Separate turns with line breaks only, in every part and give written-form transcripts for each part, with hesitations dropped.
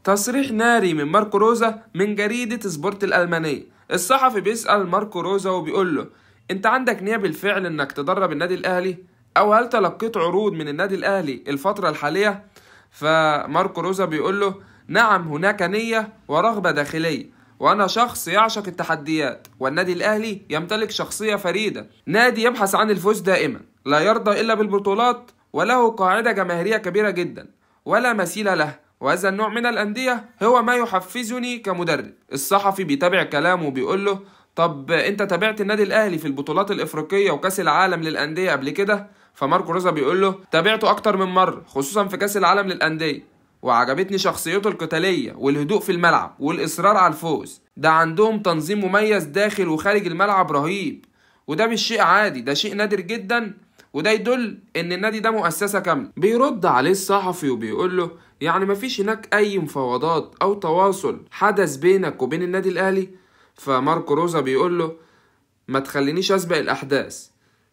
تصريح ناري من ماركو روزا من جريدة سبورت الألمانية. الصحفي بيسأل ماركو روزا وبيقول له: انت عندك نية بالفعل انك تدرب النادي الاهلي، او هل تلقيت عروض من النادي الاهلي الفترة الحالية؟ فماركو روزا بيقول له: نعم، هناك نية ورغبة داخلية، وانا شخص يعشق التحديات، والنادي الاهلي يمتلك شخصية فريدة، نادي يبحث عن الفوز دائما، لا يرضى الا بالبطولات، وله قاعدة جماهيرية كبيرة جدا ولا مثيل له، وهذا النوع من الأندية هو ما يحفزني كمدرب. الصحفي بيتابع كلامه وبيقول له: طب انت تابعت النادي الاهلي في البطولات الافريقية وكاس العالم للأندية قبل كده؟ فماركو روزا بيقول له: تابعته اكتر من مرة، خصوصا في كاس العالم للأندية، وعجبتني شخصيته القتالية والهدوء في الملعب والإصرار على الفوز. ده عندهم تنظيم مميز داخل وخارج الملعب رهيب، وده مش شيء عادي، ده شيء نادر جدا، وده يدل ان النادي ده مؤسسة كاملة. بيرد عليه الصحفي وبيقول له: يعني مفيش هناك اي مفاوضات او تواصل حدث بينك وبين النادي الاهلي؟ فماركو روزا بيقول له: ما تخلينيش اسبق الاحداث،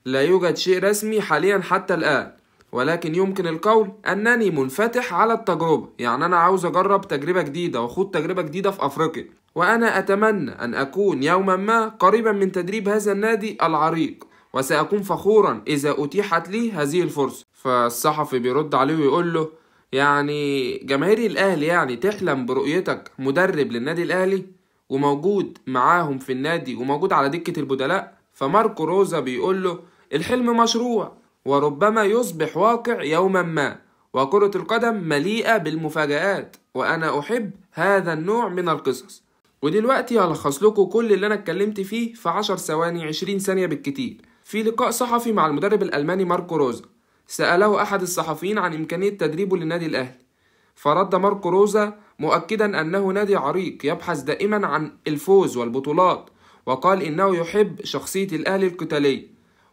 لا يوجد شيء رسمي حاليا حتى الان، ولكن يمكن القول انني منفتح على التجربة. يعني انا عاوز اجرب تجربة جديدة واخوض تجربة جديدة في افريقيا، وانا اتمنى ان اكون يوما ما قريبا من تدريب هذا النادي العريق، وسأكون فخورا إذا أتيحت لي هذه الفرصة. فالصحفي بيرد عليه ويقول له: يعني جماهير الأهلي يعني تحلم برؤيتك مدرب للنادي الأهلي وموجود معاهم في النادي وموجود على دكة البدلاء؟ فماركو روزا بيقول له: الحلم مشروع وربما يصبح واقع يوما ما، وكرة القدم مليئة بالمفاجآت، وأنا أحب هذا النوع من القصص. ودلوقتي هلخص لكم كل اللي أنا اتكلمت فيه في 10 ثواني 20 ثانية بالكتير. في لقاء صحفي مع المدرب الألماني ماركو روزا، سأله أحد الصحفيين عن إمكانية تدريبه للنادي الأهلي، فرد ماركو روزا مؤكدا أنه نادي عريق يبحث دائما عن الفوز والبطولات، وقال إنه يحب شخصية الأهلي القتالية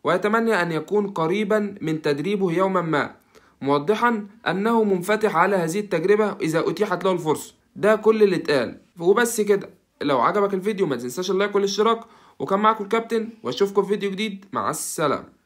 ويتمنى أن يكون قريبا من تدريبه يوما ما، موضحا أنه منفتح على هذه التجربة إذا أتيحت له الفرصة. ده كل اللي اتقال وبس كده. لو عجبك الفيديو ما تنساش اللايك والاشتراك، وكان معكم الكابتن، واشوفكم في فيديو جديد. مع السلامة.